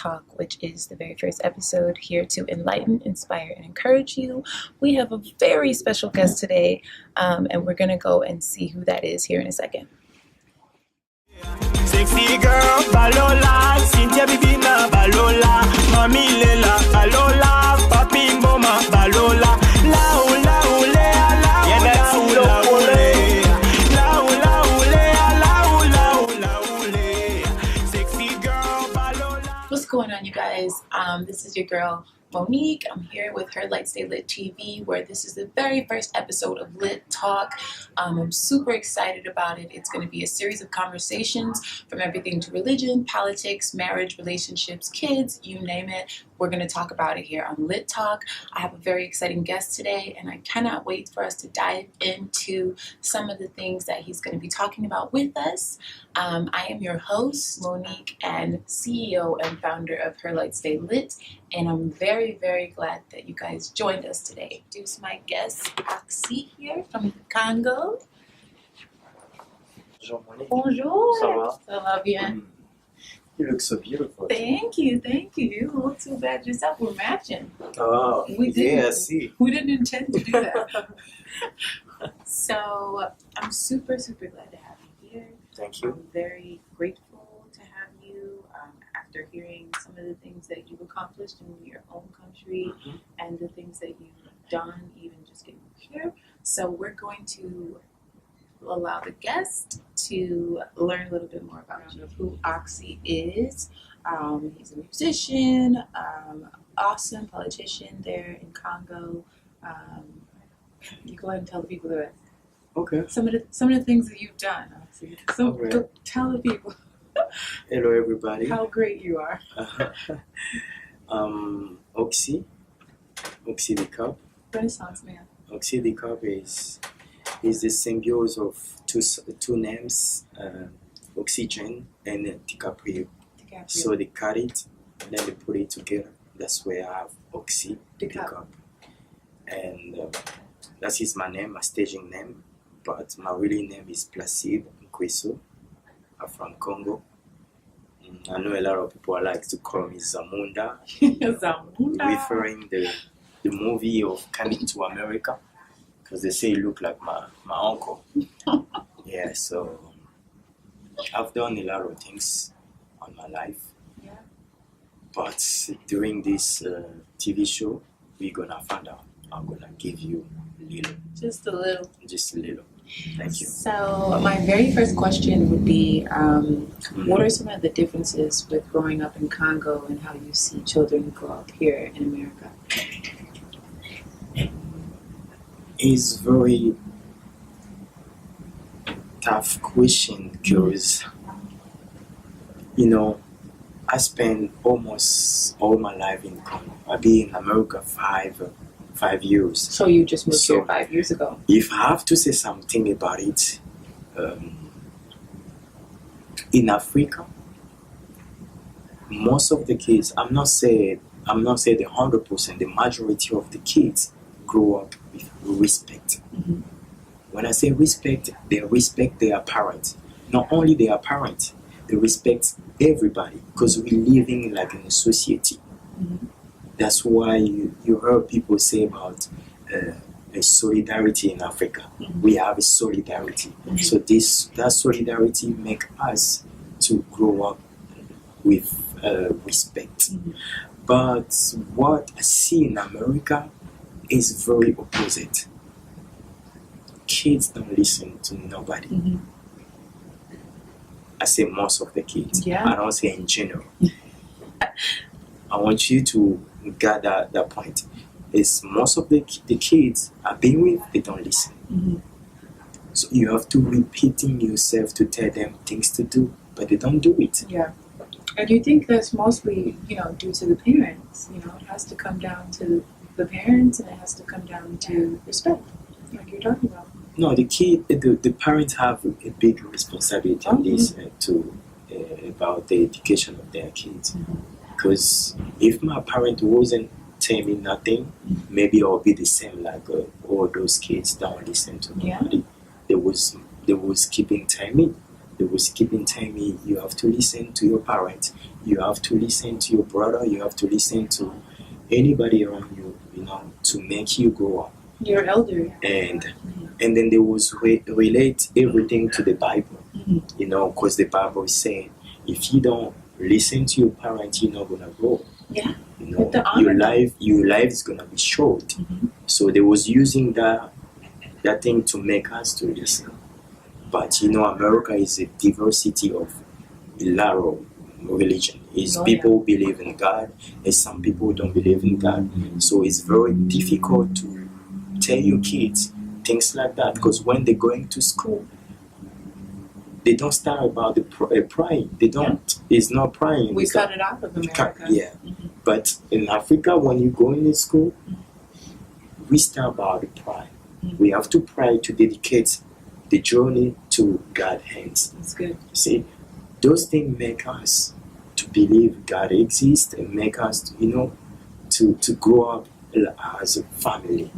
Talk, which is the very first episode here to enlighten, inspire, and encourage you. We have a very special guest today, and we're going to go and see who that is here in a second. Sexy girl, Balola, Cynthia Bibina, Balola, Mami Lela, Balola, Papi Mboma, Balola, La Ula Ulea, La Ula Ulea, La Ula Ulea, La Ula Ulea, Sexy girl, Balola. What's going on, you guys? This is your girl Monique. I'm here with Her Light Stay Lit TV, where this is the very first episode of Lit Talk. I'm super excited about it. It's going to be a series of conversations from everything to religion, politics, marriage, relationships, kids, you name it. We're going to talk about it here on Lit Talk. I have a very exciting guest today, and I cannot wait for us to dive into some of the things that he's going to be talking about with us. I am your host, Monique, and CEO and founder of Her Light Stay Lit, and I'm very, very glad that you guys joined us today. Introduce my guest, Oxy, here from Congo. Bonjour Monique. Bonjour. Ça va? Ça va bien? You look so beautiful. Thank you, thank you. You don't look too bad yourself. We're matching. Oh, We didn't. yeah, I see. We didn't intend to do that. So I'm super, super glad to have you here. Thank you. I'm very grateful to have you after hearing some of the things that you've accomplished in your own country and the things that you've done, even just getting here. So we're going to allow the guest to learn a little bit more about you, who Oxy is. He's a musician, awesome politician there in Congo. You go ahead and tell the people the rest. Okay. Some of the things that you've done, Oxy. So Alright. go tell the people Hello everybody. how great you are. Oxy the cup. Renaissance man. Oxy the cup is the symbiosis of two names, oxygen and DiCaprio. DiCaprio. So they cut it, and then they put it together. That's where I have Oxy the DiCap. cup. And that is my name, my staging name. But my real name is Placide Nkweso. I'm from Congo. I know a lot of people like to call me Zamunda, Zamunda. referring the movie of Coming to America, because they say you look like my uncle. Yeah, so I've done a lot of things on my life. Yeah. But during this TV show, we're gonna find out. I'm gonna give you a little. Just a little. Thank you. So my very first question would be, what are some of the differences with growing up in Congo and how you see children grow up here in America? It's very tough question because, I spent almost all my life in Congo. I've been in America five years. So you just moved So- here 5 years ago. If I have to say something about it, in Africa, most of the kids, I'm not saying the 100%, the majority of the kids grow up with respect. Mhm. When I say respect, they respect their parents. Not only their parents, they respect everybody because we're living like in a society. Mhm. That's why you heard people say about a solidarity in Africa. Mhm. We have a solidarity. Mhm. So that solidarity make us to grow up with respect. Mhm. But what I see in America is very opposite. Kids don't listen to nobody. Mhm. I say most of the kids. Yeah. I don't say in general. I want you to get that point. It's most of the kids I've been with, they don't listen. Mhm. So you have to repeating yourself to tell them things to do, but they don't do it. Yeah. And you think that's mostly, due to the parents? It has to come down to the parents, and it has to come down to respect, like you're talking about. No, the parents have a big responsibility on this about the education of their kids. Because if my parent wasn't telling me nothing, maybe I'll be the same like all those kids don't listen to nobody. They was keeping telling me, they was keeping telling me, you have to listen to your parents, you have to listen to your brother, you have to listen to anybody around you, to make you grow up. Your elder. And then they was relate everything to the Bible, because the Bible is saying, if you don't listen to your parents, you're not gonna grow. Yeah. Your life is gonna be short. So they was using that thing to make us to listen. But America is a diversity of a lot of religion. People believe in God, and some people don't believe in God. So it's very difficult to tell your kids things like that, because when they're going to school, they don't start about the praying. They don't. It's not praying. We cut it out of America. But in Africa, when you go into school, we start about the prayer. We have to pray to dedicate the journey to God's hands. That's good. See, those things make us to believe God exists and make us, to grow up as a family.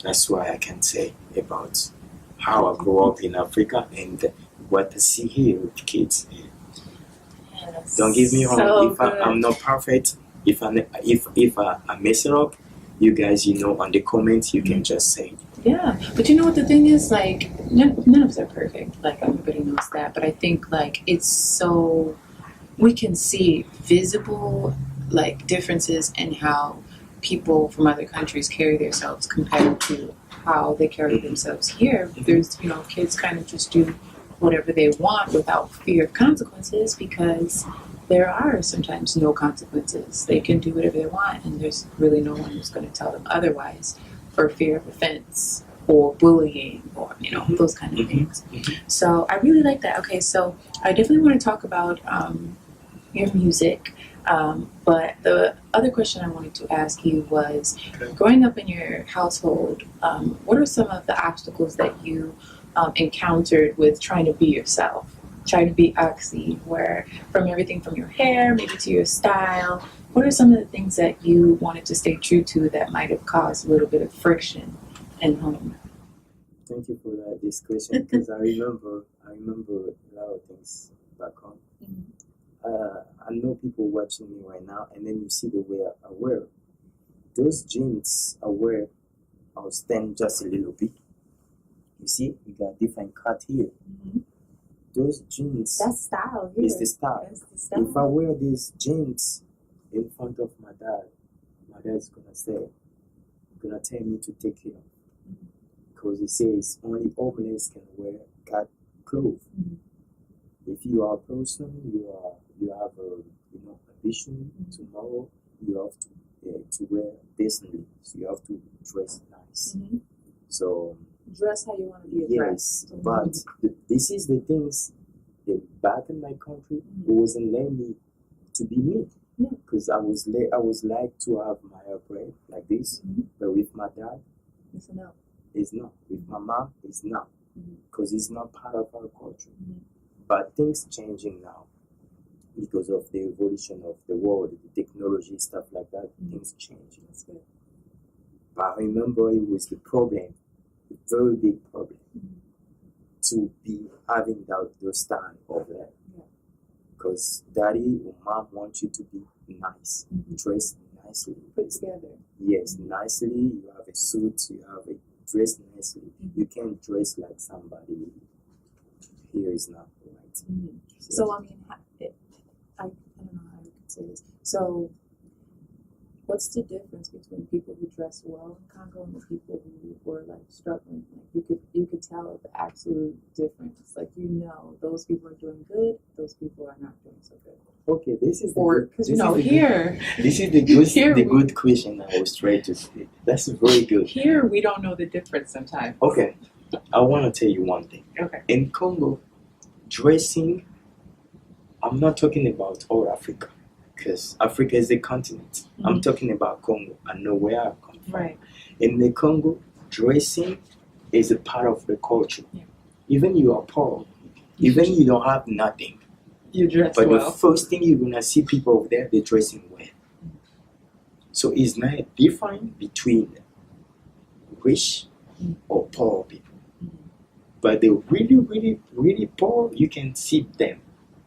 That's why I can say about how I grew up in Africa and what I see here with kids. Yes. Don't get me wrong. I'm not perfect. If I mess it up, you guys, on the comments, you can just say. Yeah, but you know what the thing is, like, none of us are perfect. Like, everybody knows that. But I think, like, it's so, we can see visible, like, differences in how people from other countries carry themselves compared to how they carry themselves here. There's, kids kind of just do whatever they want without fear of consequences, because there are sometimes no consequences. They can do whatever they want, and there's really no one who's going to tell them otherwise, for fear of offense or bullying or those kind of things. So I really like that. Okay, so I definitely want to talk about your music, but the other question I wanted to ask you was, growing up in your household, what are some of the obstacles that you encountered with trying to be yourself, trying to be Oxy, where from everything from your hair maybe to your style, what are some of the things that you wanted to stay true to that might have caused a little bit of friction in home? Thank you for this question, because I remember a lot of things back home. I know people watching me right now, and then you see the way I wear. Those jeans I wear, I'll stand just a little bit. You see, you got different cut here. Those jeans. That's style. Here. It's the style. That's the style. If I wear these jeans in front of my dad's gonna tell me to take it off, because he says only homeless can wear cut clothes. If you are a person, you have a vision tomorrow, you have to wear decently. So you have to dress nice. So dress how you want to be addressed. Yes, but this is the things that back in my country, it wasn't letting me to be me. Because I was like to have my hair braid like this, but with my dad, it's no. It's not. With my mom, it's not, because it's not part of our culture. But things changing now because of the evolution of the world, the technology, stuff like that. Things change. That's good. But I remember it was the problem, a very big problem, to be having those style over there. Because daddy or mom want you to be nice, dress nicely. Put together. Yes, nicely. You have a suit, you have a dress nicely. You can't dress like somebody here is not right. So I mean, I don't know how you could say this. So what's the difference between people who dress well in Congo and the people who were like struggling? Like you could tell the absolute difference. Like those people are doing good, those people are not doing so good. Okay, this is here. This is the good question I was trying to say. That's very good. Here we don't know the difference sometimes. Okay, I want to tell you one thing. Okay. In Congo, dressing, I'm not talking about all Africa, because Africa is a continent. I'm talking about Congo. I know where I come from. Right. In the Congo, dressing is a part of the culture. Even you are poor, even you don't have nothing, you dress but well. the first thing you're gonna see people over there, they're dressing well. So it's not different between rich or poor people. But the really, really, really poor, you can see them.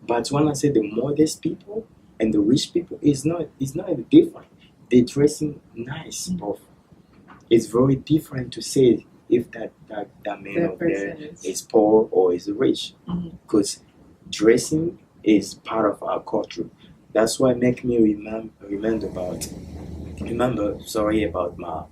But when I say the modest people and the rich people, it's not different. They're dressing nice, but it's very different to say if that man That over there person is poor or is rich, Mhm. because dressing is part of our culture. That's why make me remember my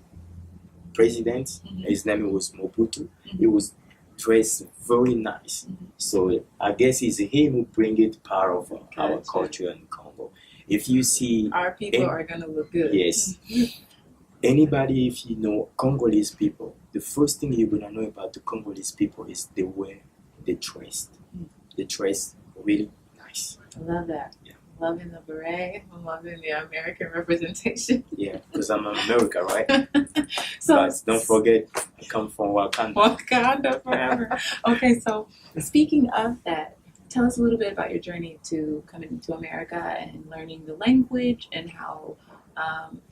president. Mhm. His name was Mobutu. Mhm. He was dressed very nice. Mhm. So I guess it's him who bring it part of our Gotcha. culture in Congo. If you see Our people And- are gonna look good. yes, anybody, if you know Congolese people, the first thing you're gonna know about the Congolese people is the way they dressed. They dress really nice. I love that. Yeah. Loving the beret. I'm loving the American representation. Yeah, because I'm in America, right? So But don't forget, I come from Wakanda. Wakanda forever. Okay, so speaking of that, tell us a little bit about your journey to coming to America and learning the language and how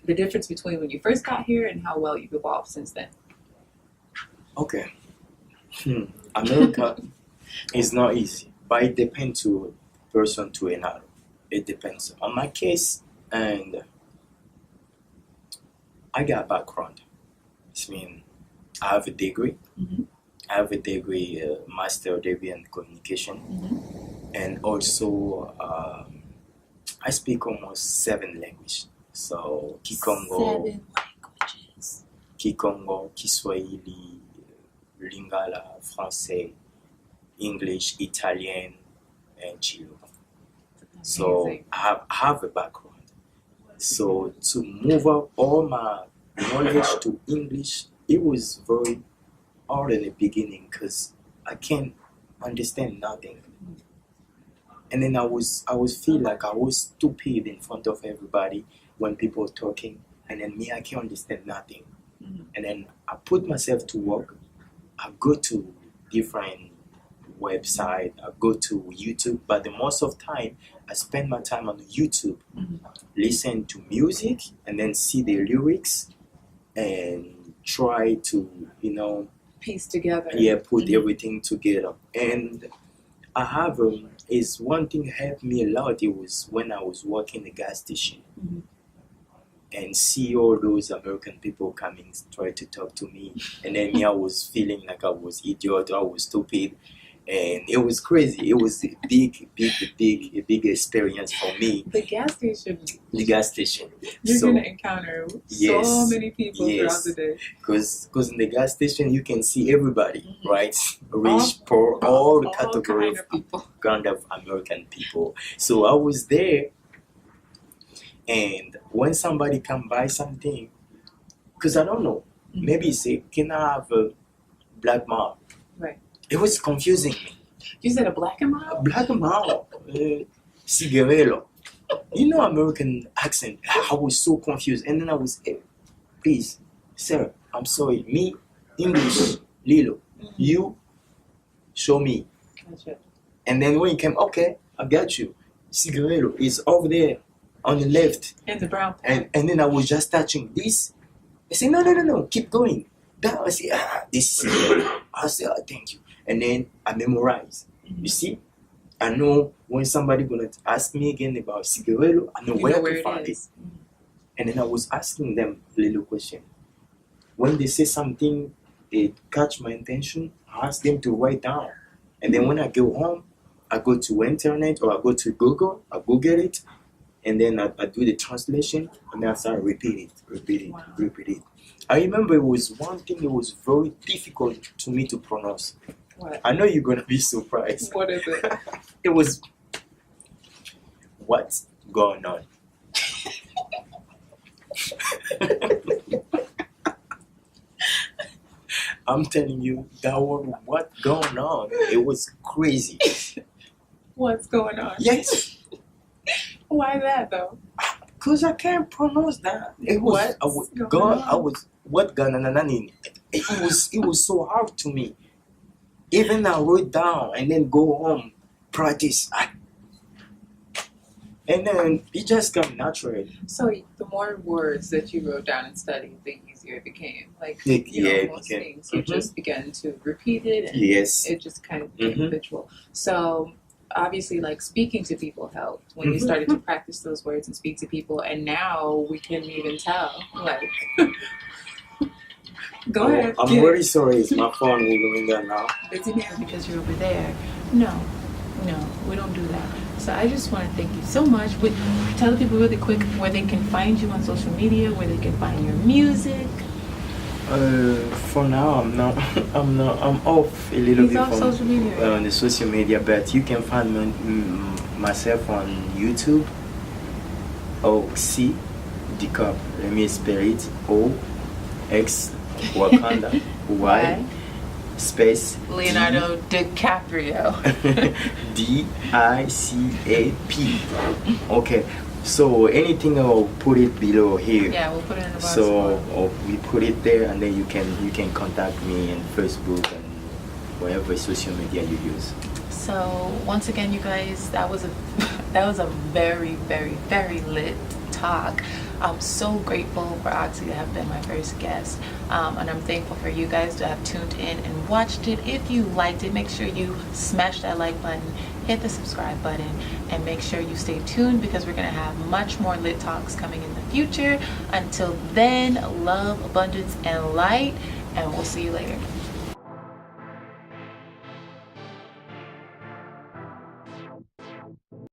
the difference between when you first got here and how well you've evolved since then. Okay. America is not easy, but it depends to person to another. It depends on my case, and I got background. It means I have a degree. Mm-hmm. I have a degree, master degree in communication, and also I speak almost 7 languages. So Kikongo, 7 languages. Kikongo, Kiswahili, Lingala, Français, English, Italian, and Chilo. So Amazing. I have a background. So to move up all my knowledge to English, it was very hard in the beginning because I can't understand nothing. And then I was feel like I was stupid in front of everybody when people were talking, and then me, I can't understand nothing. Mhm. And then I put myself to work. I go to different website. I go to YouTube, but the most of time I spend my time on YouTube, Mhm. listen to music, and then see the lyrics, and try to Piece together. put Mhm. everything together. And I have is one thing helped me a lot. It was when I was working the gas station. Mhm. And see all those American people coming try to talk to me, and then me, I was feeling like I was idiot, I was stupid, and it was crazy. It was a big experience for me. The gas station, The gas station, you're so going to encounter so Yes. many people Yes. throughout the day. because in the gas station you can see everybody, Mhm. right? Rich, poor, all the category kind of people. kind of American people. So I was there, and when somebody come buy something, because I don't know, Mhm. maybe say, can I have a black mom? Right. It was confusing me. You said a black and mild? Black mom, cigarello. You know American accent. I was so confused, and then I was, hey, please, sir, I'm sorry. Me, English, Lilo. You, show me. Gotcha. And then when he came, okay, I got you. Cigarello is over there on the left. And the brown part. And then I was just touching this. I said, no, keep going. That I say, this is cigarello. I said, thank you. And then I memorize. Mhm. You see? I know when somebody gonna ask me again about cigarello, I know You where know to where find it it. is. Mhm. And then I was asking them little question. When they say something, it catch my attention, I ask them to write down. And then when I go home, I go to internet or I go to Google, I Google it, and then I do the translation, and then I start repeat it. I remember it was one thing that was very difficult to me to pronounce. What? I know you're gonna be surprised. What is it? It was, what's going on? I'm telling you, that was what's going on. It was crazy. What's going on? Yes, Why that though? because I can't pronounce that. It was What's I was going God. on? I was what Gananani. It was so hard to me. Even I wrote down and then go home practice. And then it just come naturally. So the more words that you wrote down and studied, the easier it became. Like most things, you just began to repeat it, and it just kind of became habitual. So obviously, like speaking to people helped when you started to practice those words and speak to people, and now we can even tell. Like, go ahead. I'm really sorry. Is my phone moving there now? Busy man because you're over there. No, we don't do that. So I just want to thank you so much. Tell the people really quick where they can find you on social media, where they can find your music. For now, I'm off a little bit from social media. On the social media, but you can find myself on YouTube. OC Dicop. Let me spell it. OX Wakanda Y space Leonardo DiCaprio. DICAP. Okay. So anything I'll put it below here. Yeah, we'll put it in the box. So we put it there, and then you can contact me on Facebook and whatever social media you use. So once again, you guys, that was a very, very, very lit talk. I'm so grateful for Oxy to have been my first guest, and I'm thankful for you guys to have tuned in and watched it. If you liked it, make sure you smash that like button, hit the subscribe button, and make sure you stay tuned because we're going to have much more lit talks coming in the future. Until then, love, abundance, and light, and we'll see you later.